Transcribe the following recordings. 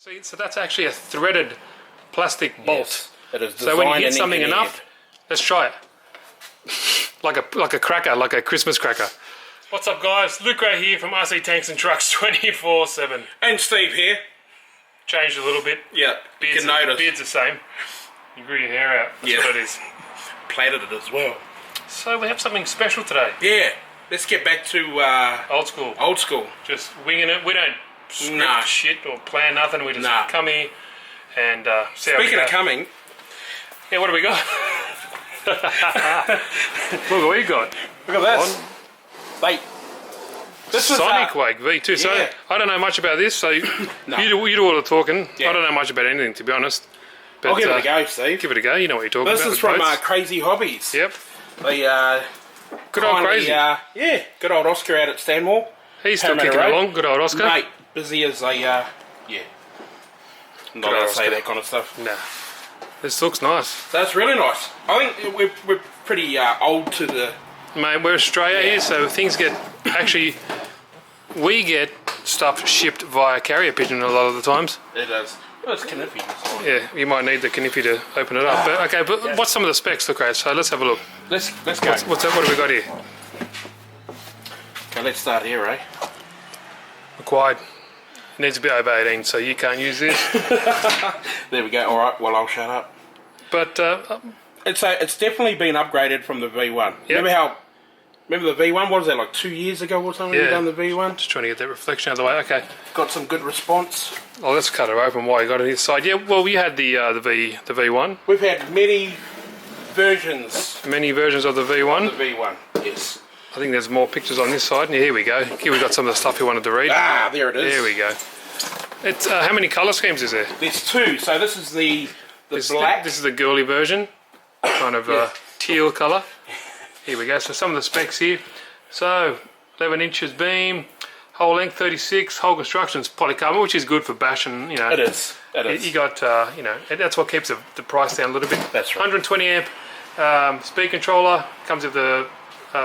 See, so that's actually a threaded plastic bolt. Yes, it is So when you hit designed something and enough, let's try it. like a cracker, like a Christmas cracker. What's up, guys? Luke Ray here from RC Tanks and Trucks 24/7. And Steve here. Changed a little bit. Yeah, you can notice. Beard's the same. You grew your hair out. That's what it is. Plaited it as well. So we have something special today. Yeah, let's get back to Old school. old school. Just winging it. We don't script shit or plan nothing. We just come here and see how we Speaking go. of coming, Yeah, what do we got? Look what we got. look at this. Wait. This is Sonicwake V2. So yeah. I don't know much about this. So you do all the talking. Yeah. I don't know much about anything, to be honest. But, I'll give it a go, Steve. Give it a go. You know what you're talking This about. is from boats. Crazy Hobbies. Yep. The Good old kindly, Crazy. yeah, good old Oscar out at Stanmore. He's still Parramatta kicking Road. along. Good old Oscar. Mate, busy as a yeah. Not allowed to say Oscar. that kind of stuff. Nah. This looks nice. So it's really nice. I think we're pretty old to the. Mate, we're Australia here, so things get... Actually, we get stuff shipped via carrier pigeon a lot of the times. It is. Well, it's Kniffy. Yeah, you might need the Kniffy to open it up. But okay, but what's some of the specs? Look, okay, so let's have a look. Let's go. What's that? What have we got here? Okay, let's start here, eh? Required. It needs to be over 18, so you can't use this. There we go. All right. Well, I'll shut up. But It's definitely been upgraded from the V1. Yep. Remember the V1? What was that, like 2 years ago or something? Yeah. You done the V1? just trying to get that reflection out of the way. Okay. Got some good response. Oh, let's cut it open while you got it inside. Yeah, well, we had the V1. We've had many versions Many versions of the V1. of the V1. Yes. I think there's more pictures on this side. Yeah, here we go. Here we got some of the stuff you wanted to read. Ah, there it is. There we go. It's how many colour schemes is there? There's two. So this is the black. This is the girly version, kind of teal colour. Here we go. So some of the specs here. So 11 inches beam, whole length 36, whole construction's polycarbonate, which is good for bash and It is. It is. You got and that's what keeps the price down a little bit. That's right. 120 amp speed controller, comes with the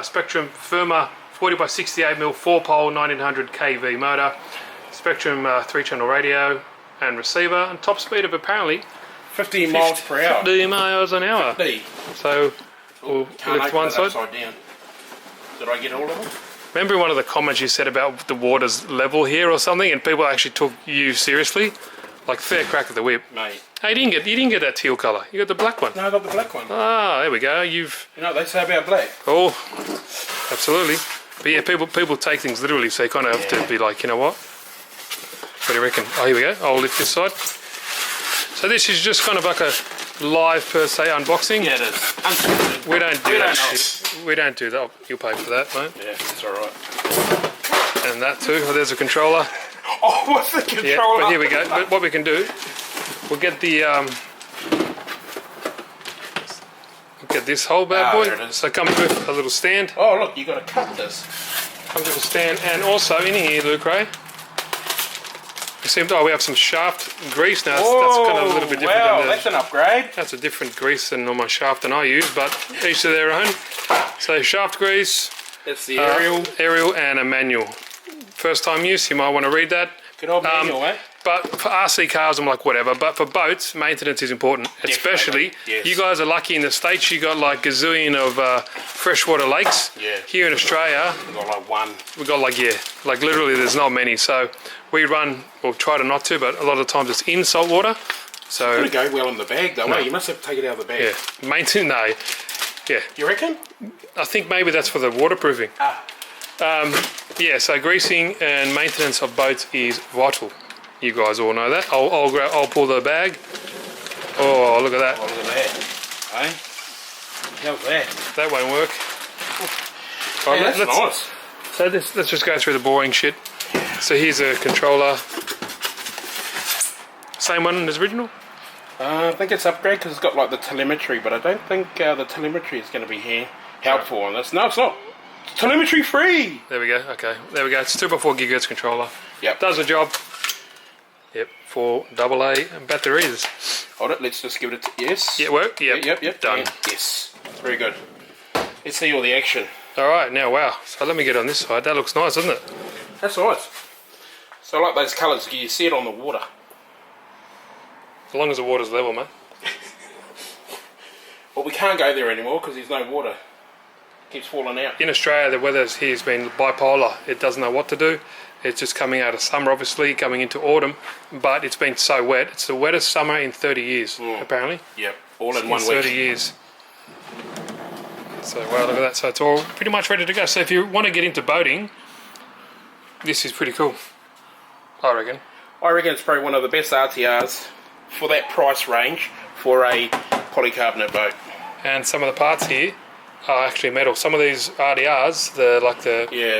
Spectrum Firma 40 by 68 mm 4-pole 1900 kV motor, Spectrum 3-channel radio and receiver, and top speed of apparently 50 miles per hour. 50 miles an hour. 50. So we'll Can't lift open one it side. upside down. Did I get all of them? Remember one of the comments you said about the water's level here or something, and people actually took you seriously? Like fair crack of the whip. Mate. Hey, you didn't get that teal colour. You got the black one. No, I got the black one. Ah, there we go. You know what they say about black? Oh, absolutely. But yeah, people take things literally, so you kind of have to be like, you know what? What do you reckon? Oh, here we go. I'll lift this side. So this is just kind of like a live per se unboxing. Yeah, it is. Unscripted. We don't do that shit. We don't do that. Oh, you'll pay for that, mate. Yeah, it's alright. And that too. Oh, there's a controller. Oh, what's the controller? Yeah, but here we go. But what we can do, we'll get the get this whole bad boy. There it is. So it comes with a little stand. Oh, look, you got to cut this. Comes with a stand, and also in here, Luke Ray. You see, we have some shaft grease now. That's kind of a little bit different. Wow, than that's an upgrade. That's a different grease than on my shaft than I use, but each to their own. So shaft grease, It's the aerial. aerial, and a manual. First time use, you might want to read that. Good old manual, eh? But for RC cars, I'm like, whatever. But for boats, maintenance is important. Especially, yes. you guys are lucky in the States, you got like gazillion of freshwater lakes. Yeah. Here in Australia, We got like one. we got like literally there's not many. So we run, or try to not to, but a lot of times it's in salt water. So, It's going to go well in the bag though, eh? You must have to take it out of the bag. yeah, maintenance, no. Yeah, You reckon? I think maybe that's for the waterproofing. Ah. Yeah, so greasing and maintenance of boats is vital. You guys all know that. I'll pull the bag. Oh, look at that. Oh, look at that. Eh? How's that? That won't work. Hey, that's nice. So let's just go through the boring shit. So here's a controller. Same one as original? I think it's upgrade because it's got like the telemetry, but I don't think the telemetry is going to be helpful on this. No, it's not. It's telemetry free. There we go. Okay, there we go. It's 2x4 GHz controller. Yep. Does the job. Yep, for AA batteries. Hold it. Let's just give it a yes. Yeah, work? Yep. Yep. Done. And yes. Very good. Let's see all the action. Alright, now wow. So let me get on this side. That looks nice, doesn't it? That's nice. So I like those colours. You see it on the water. As long as the water's level, mate. Well, we can't go there anymore because there's no water. Keeps falling out. In Australia, the weather here's been bipolar. It doesn't know what to do. It's just coming out of summer, obviously, coming into autumn. But it's been so wet. It's the wettest summer in 30 years, apparently. Yep, all in 1 week. 30 years. So, wow, look at that. So it's all pretty much ready to go. So if you want to get into boating, this is pretty cool, I reckon. I reckon it's probably one of the best RTRs for that price range for a polycarbonate boat. And some of the parts here are actually metal. Some of these RDRs,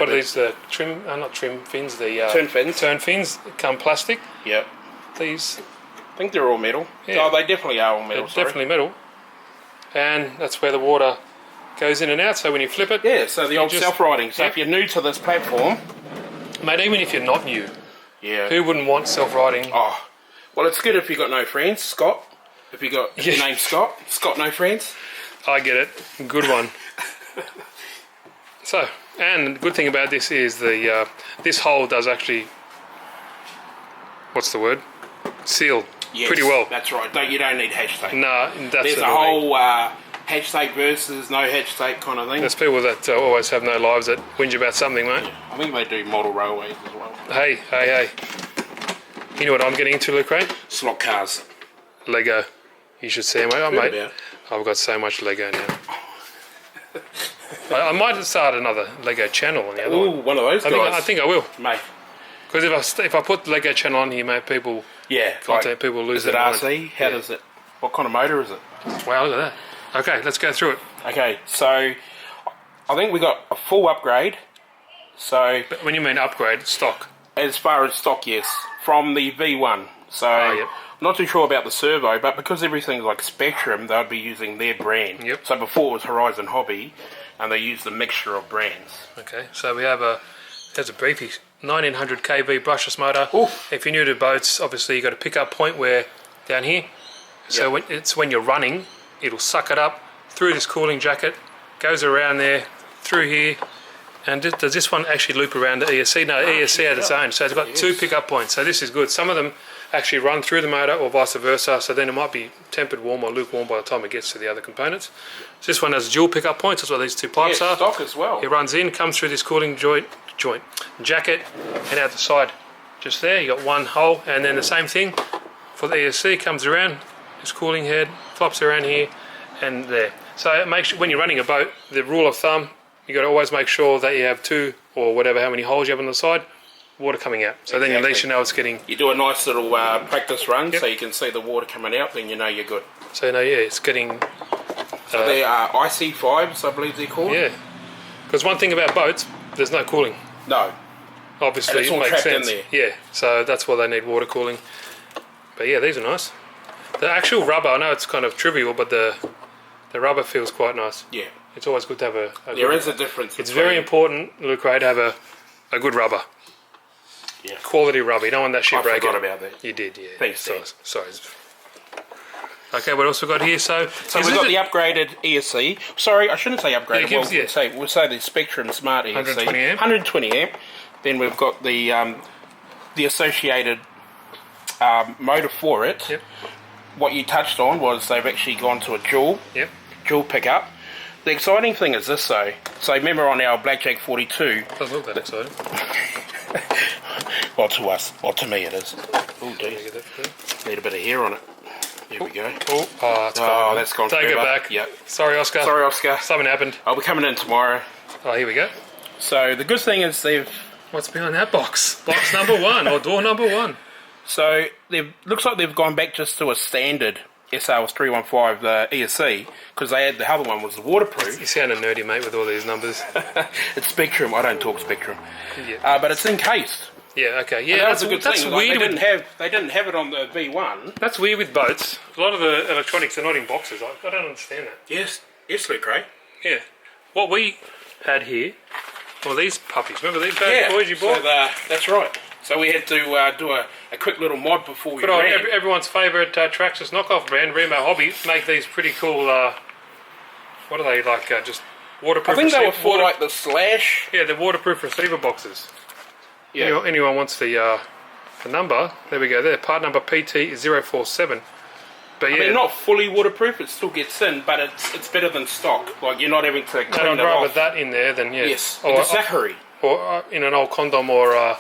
what are these? The trim, not trim fins, the turn fins. Turn fins come plastic. Yep. These, I think they're all metal. Yeah. Oh, they definitely are all metal. They're definitely metal. And that's where the water goes in and out. So when you flip it, yeah. So the old self-riding. So if you're new to this platform, mate, even if you're not new, yeah, who wouldn't want self-riding? Oh, well, it's good if you got no friends, Scott. If you got your name Scott, no friends. I get it. Good one. So, and the good thing about this is the this hole does actually, what's the word? Seal pretty well. That's right. You don't need hatch tape. No, there's a whole hatch tape versus no hatch tape kind of thing. There's people that always have no lives that whinge about something, mate. Yeah. I think they do model railways as well. Hey. You know what I'm getting into, Luke, right? Slot cars. Lego. You should see, mate. I've got so much Lego now. I might start another Lego channel on the other one. One of those guys. I think I will, mate. Because if I put Lego channel on here, mate, people people lose their mind. Is it RC? How does it? What kind of motor is it? Wow, look at that. Okay, let's go through it. Okay, so I think we got a full upgrade. So but when you mean upgrade, stock. As far as stock, yes, from the V1. So I'm not too sure about the servo, but because everything's like Spectrum, they'd be using their brand. Yep. So before it was Horizon Hobby, and they used a mixture of brands. Okay, so we have there's a briefie, 1900 kV brushless motor. Ooh. If you're new to boats, obviously you've got a pickup point where down here. So when you're running, it'll suck it up through this cooling jacket, goes around there, through here. And does this one actually loop around the ESC? No, ESC had its own. So it's got two pickup points. So this is good. Some of them actually run through the motor or vice versa. So then it might be tempered warm or lukewarm by the time it gets to the other components. So this one has dual pickup points. That's what these two pipes are. Stock as well. It runs in, comes through this cooling jacket, and out the side. Just there, you got one hole. And then the same thing for the ESC. Comes around, this cooling head, flops around here, and there. So it makes when you're running a boat, the rule of thumb, you got to always make sure that you have two or whatever, how many holes you have on the side, water coming out. So then at least you know it's getting... You do a nice little practice run so you can see the water coming out, then you know you're good. So it's getting... So they are IC5s, I believe they're called? Yeah. Because one thing about boats, there's no cooling. No. Obviously, and it's all it makes trapped sense. in there. Yeah, so that's why they need water cooling. But yeah, these are nice. The actual rubber, I know it's kind of trivial, but the rubber feels quite nice. Yeah. It's always good to have a there is a difference. It's very important, Luke Ray, to have a good rubber. Yeah. Quality rubber. You don't want that shit breaking. I forgot about that. You did, yeah. Thanks, sorry. Okay, what else we got here? So we've got the upgraded ESC. Sorry, I shouldn't say upgraded. Yeah, we'll say the Spectrum Smart ESC. 120 amp. 120 amp. Then we've got the associated motor for it. Yep. What you touched on was they've actually gone to a dual pickup. The exciting thing is this though. So remember on our Blackjack 42. Doesn't look that exciting. Well, to us. Well, to me it is. Oh, dear. Need a bit of hair on it. There we go. That's gone. Take it back. Yep. Sorry, Oscar. Something happened. I'll be coming in tomorrow. Oh, here we go. So the good thing is What's behind that box? Box number 1 or door number 1. So looks like they've gone back just to a standard SR 315 ESC because they had the other one was the waterproof. You sound a nerdy, mate, with all these numbers. It's Spectrum. I don't talk Spectrum. Yeah. But it's encased. Yeah. Okay. Yeah. That's a good thing. That's weird. They didn't have it on the V1. That's weird with boats. A lot of the electronics are not in boxes. I don't understand that. Yes, Luke Ray. Yeah. What we had here, these puppies. Remember these bad boys you bought? So that's right. So we had to do a quick little mod before we ran. Everyone's favourite Traxxas knockoff brand, Remo Hobby, make these pretty cool. What are they like? Just waterproof. I think they were for like the Slash. Yeah, they're waterproof receiver boxes. Yeah. Anyone wants the number? There we go. There, part number PT047. But yeah, I mean, not fully waterproof. It still gets in, but it's better than stock. Like you're not having to clean I'd it rather off. that in there than Yes, or, the Zachary. or in an old condom or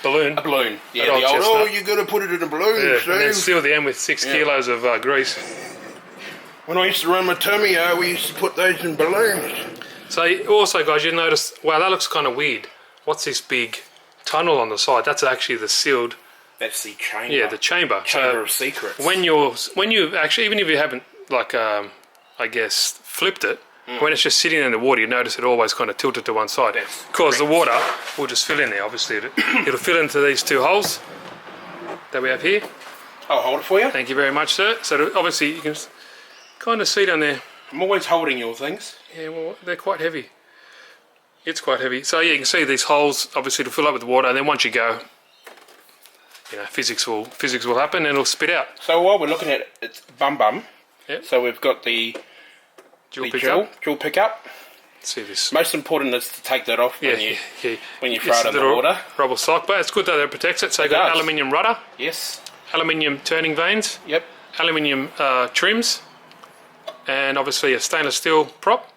balloon. A balloon. Yeah, That the old old. chestnut. Oh, you got to put it in a balloon. Yeah, Steve. and then seal the end with 6 kilos of grease. When I used to run my tummy, we used to put those in balloons. So also, guys, you notice, wow, that looks kind of weird. What's this big tunnel on the side? That's actually the sealed. That's the chamber. Yeah, the chamber. Chamber of secrets. When you actually, even if you haven't like I guess flipped it, when it's just sitting in the water, you notice it always kind of tilted to one side. Because the water will just fill in there. Obviously, it'll fill into these 2 holes that we have here. I'll hold it for you. Thank you very much, sir. So obviously you can kind of see down there. I'm always holding your things. Yeah, well, they're quite heavy. It's quite heavy. So yeah, you can see these holes obviously to fill up with water, and then once you go, you know, physics will happen and it'll spit out. So while we're looking at it, it's bum. Yep. So we've got the Dual pickup. Let's see this. Most important is to take that off when you throw It's it in a the water. rubber sock, but it's good that it protects it. So you've got aluminium rudder, Yes. aluminium turning vanes, Yep. aluminium trims, and obviously a stainless steel prop.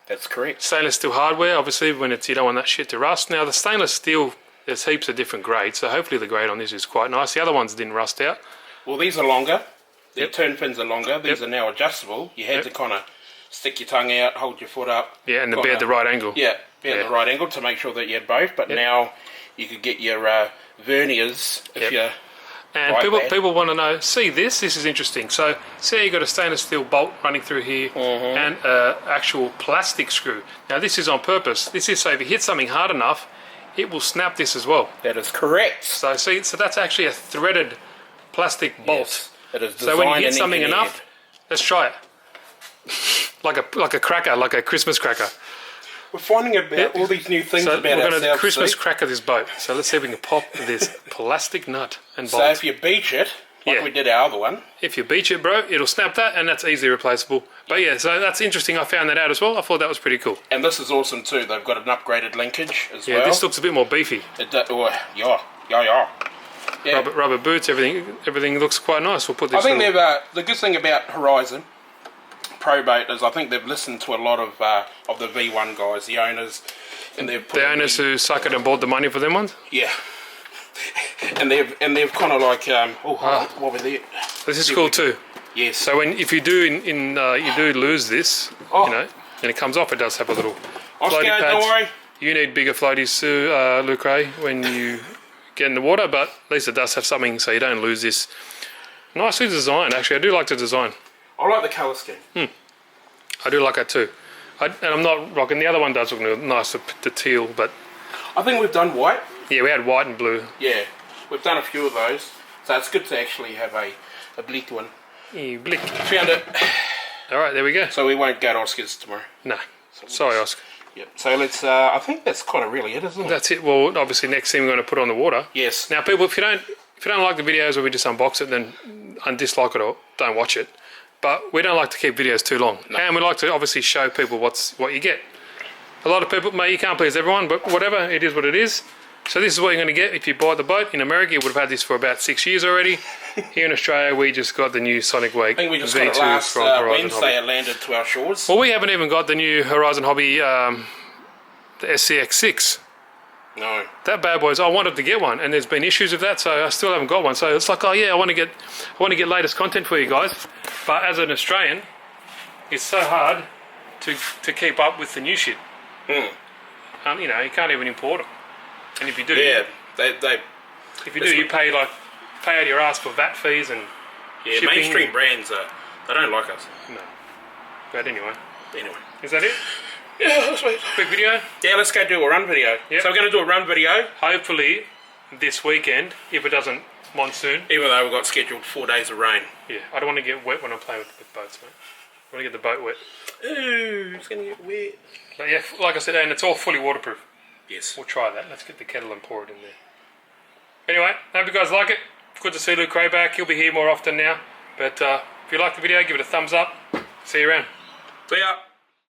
That's correct. Stainless steel hardware, obviously, when you don't want that shit to rust. Now the stainless steel, there's heaps of different grades, so hopefully the grade on this is quite nice. The other ones didn't rust out. Well, these are longer. The turn pins are longer. These are now adjustable. You had to kind of stick your tongue out, hold your foot up. Yeah, and be at the right angle. Yeah, be at the right angle to make sure that you had both. But now you could get your verniers if you. And people want to know, see this is interesting. So see you've got a stainless steel bolt running through here and an actual plastic screw. Now this is on purpose. This is so if you hit something hard enough, it will snap this as well. That is correct. So see, so that's actually a threaded plastic bolt. Yes, it is so when you hit and something engineered. enough, let's try it. like a cracker, like a Christmas cracker. We're finding about all these new things So about we're going to ourselves. Christmas cracker this boat. So let's see if we can pop this plastic nut and bolt. So if you beach it, like we did our other one. If you beach it, bro, it'll snap that, and that's easily replaceable. But yeah, so that's interesting. I found that out as well. I thought that was pretty cool. And this is awesome too. They've got an upgraded linkage as well. Yeah, this looks a bit more beefy. It yeah. Rubber boots, everything looks quite nice. We'll put this. I think they've the good thing about Horizon Proboat is I think they've listened to a lot of the V1 guys, the owners, and they've put the owners who suck it and bought the money for them ones. Yeah. and they've kind of like what were they? This is cool too. Yes. So if you do you do lose this, you know, and it comes off, it does have a little Oscar, floaty pads. don't worry. You need bigger floaties too, Luke Ray, when you get in the water, but at least it does have something so you don't lose this. Nicely designed, actually. I do like the design. I like the colour scheme. I do like that too. And I'm not rocking. The other one does look nice, the teal, but I think we've done white. yeah, we had white and blue. Yeah, we've done a few of those. So it's good to actually have a bleak one. Yeah, blick. Found it. All right, there we go. So we won't go to Oscar's tomorrow. No, sorry, Oscar. Yep. So let's. I think that's kind of really it, isn't it? That's it. Well, obviously, next thing we're going to put on the water. Yes. Now, people, if you don't like the videos where we just unbox it, then dislike it or don't watch it. But we don't like to keep videos too long, and we like to obviously show people what you get. A lot of people, mate, you can't please everyone, but whatever, it is what it is. So this is what you're going to get if you buy the boat. In America, you would have had this for about 6 years already. Here in Australia, we just got the new Sonicwake I think we just V2 got it last from Horizon Wednesday. Hobby. It landed to our shores. Well, we haven't even got the new Horizon Hobby, the SCX6. No. That bad boy, I wanted to get one, and there's been issues with that, so I still haven't got one. So it's like, oh yeah, I want to get latest content for you guys. But as an Australian, it's so hard to keep up with the new shit. You know, you can't even import them. And if you do, if you do, you pay out your ass for VAT fees and shipping. Mainstream brands they don't like us. No. But anyway, is that it? Yeah, that's right. Quick video. Yeah, let's go do a run video. Yep. So we're going to do a run video. Hopefully, this weekend, if it doesn't monsoon. Even though we've got scheduled 4 days of rain. Yeah, I don't want to get wet when I'm playing with boats, mate. I want to get the boat wet. Ooh, it's going to get wet. But yeah, like I said, and it's all fully waterproof. Yes. We'll try that. Let's get the kettle and pour it in there. Anyway, hope you guys like it. Good to see Luke Ray back. He'll be here more often now. But if you like the video, give it a thumbs up. See you around. See ya.